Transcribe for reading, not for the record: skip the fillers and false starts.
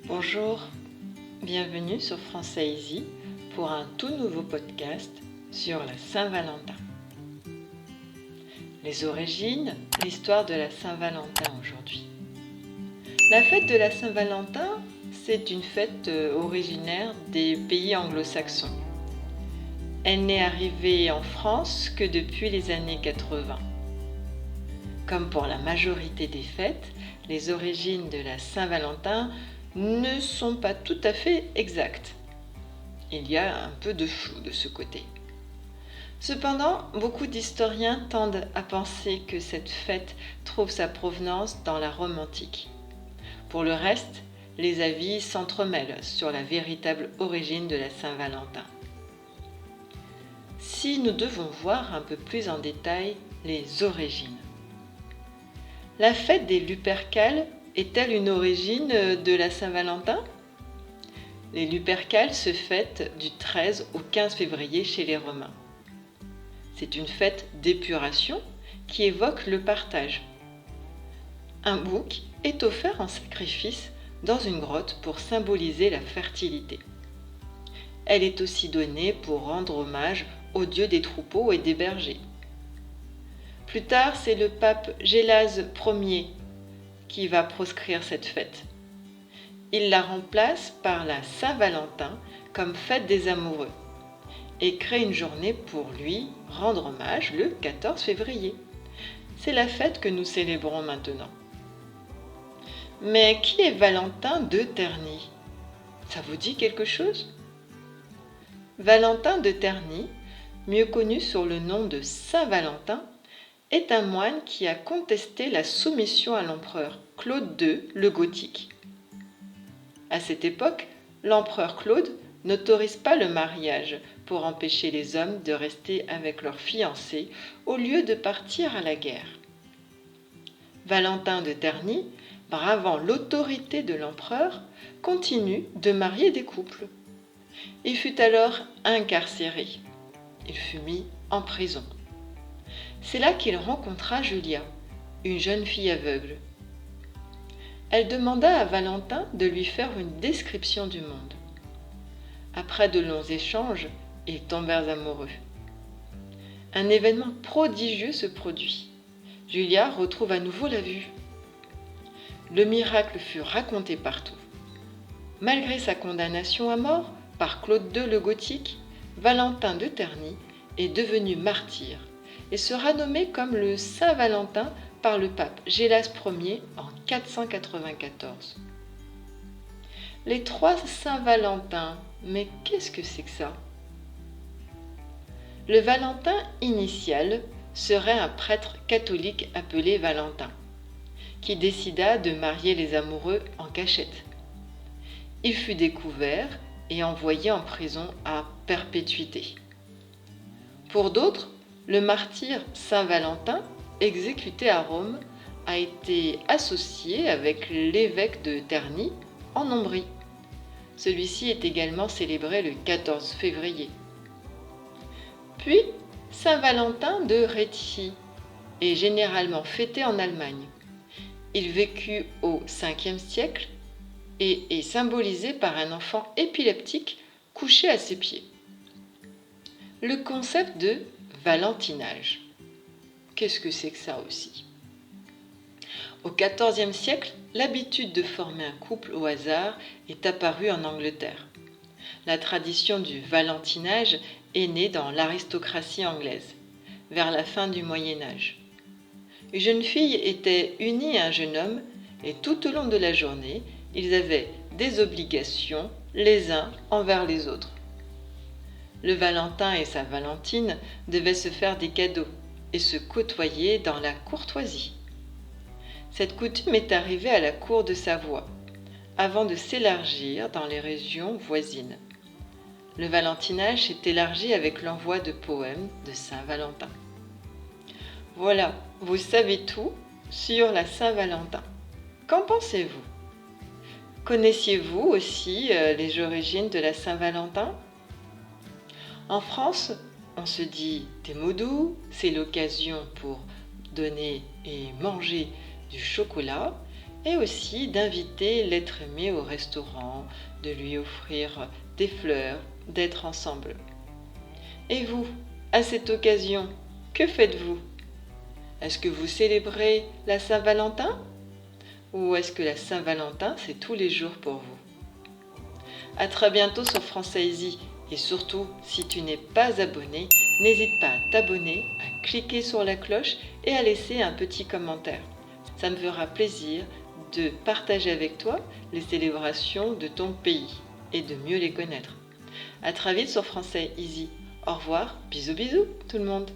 Bonjour, bienvenue sur Français Easy pour un tout nouveau podcast sur la Saint-Valentin. Les origines, l'histoire de la Saint-Valentin aujourd'hui. La fête de la Saint-Valentin, c'est une fête originaire des pays anglo-saxons. Elle n'est arrivée en France que depuis les années 80. Comme pour la majorité des fêtes, les origines de la Saint-Valentin ne sont pas tout à fait exactes. Il y a un peu de flou de ce côté. Cependant, beaucoup d'historiens tendent à penser que cette fête trouve sa provenance dans la Rome antique. Pour le reste, les avis s'entremêlent sur la véritable origine de la Saint-Valentin. Si nous devons voir un peu plus en détail les origines. La fête des Lupercales est-elle une origine de la Saint-Valentin ? Les Lupercales se fêtent du 13 au 15 février chez les Romains. C'est une fête d'épuration qui évoque le partage. Un bouc est offert en sacrifice dans une grotte pour symboliser la fertilité. Elle est aussi donnée pour rendre hommage aux dieux des troupeaux et des bergers. Plus tard, c'est le pape Gélase Ier qui va proscrire cette fête. Il la remplace par la Saint-Valentin comme fête des amoureux et crée une journée pour lui rendre hommage le 14 février. C'est la fête que nous célébrons maintenant. Mais qui est Valentin de Terni ? Ça vous dit quelque chose ? Valentin de Terni, mieux connu sous le nom de Saint Valentin, est un moine qui a contesté la soumission à l'empereur Claude II le Gothique. À cette époque, l'empereur Claude n'autorise pas le mariage pour empêcher les hommes de rester avec leurs fiancés au lieu de partir à la guerre. Valentin de Terni, bravant l'autorité de l'empereur, continue de marier des couples. Il fut alors incarcéré. Il fut mis en prison. C'est là qu'il rencontra Julia, une jeune fille aveugle. Elle demanda à Valentin de lui faire une description du monde. Après de longs échanges, ils tombèrent amoureux. Un événement prodigieux se produit. Julia retrouve à nouveau la vue. Le miracle fut raconté partout. Malgré sa condamnation à mort par Claude II le Gothique, Valentin de Terni est devenu martyr et sera nommé comme le Saint Valentin par le pape Gélase Ier en 494. Les trois Saint Valentin, mais qu'est-ce que c'est que ça ? Le Valentin initial serait un prêtre catholique appelé Valentin, qui décida de marier les amoureux en cachette. Il fut découvert et envoyé en prison à perpétuité. Pour d'autres, le martyr Saint Valentin, exécuté à Rome, a été associé avec l'évêque de Terni en Ombrie. Celui-ci est également célébré le 14 février. Puis, Saint Valentin de Réti est généralement fêté en Allemagne. Il vécut au 5e siècle et est symbolisé par un enfant épileptique couché à ses pieds. Le concept de valentinage. Qu'est-ce que c'est que ça aussi ? Au XIVe siècle, l'habitude de former un couple au hasard est apparue en Angleterre. La tradition du valentinage est née dans l'aristocratie anglaise, vers la fin du Moyen Âge. Une jeune fille était unie à un jeune homme et tout au long de la journée, ils avaient des obligations les uns envers les autres. Le Valentin et sa Valentine devaient se faire des cadeaux et se côtoyer dans la courtoisie. Cette coutume est arrivée à la cour de Savoie, avant de s'élargir dans les régions voisines. Le valentinage s'est élargi avec l'envoi de poèmes de Saint-Valentin. Voilà, vous savez tout sur la Saint-Valentin. Qu'en pensez-vous ? Connaissiez-vous aussi les origines de la Saint-Valentin ? En France, on se dit des mots doux, c'est l'occasion pour donner et manger du chocolat et aussi d'inviter l'être aimé au restaurant, de lui offrir des fleurs, d'être ensemble. Et vous, à cette occasion, que faites-vous? Est-ce que vous célébrez la Saint-Valentin? Ou est-ce que la Saint-Valentin, c'est tous les jours pour vous? À très bientôt sur Français Easy. Et surtout, si tu n'es pas abonné, n'hésite pas à t'abonner, à cliquer sur la cloche et à laisser un petit commentaire. Ça me fera plaisir de partager avec toi les célébrations de ton pays et de mieux les connaître. À très vite sur Français Easy. Au revoir, bisous bisous tout le monde.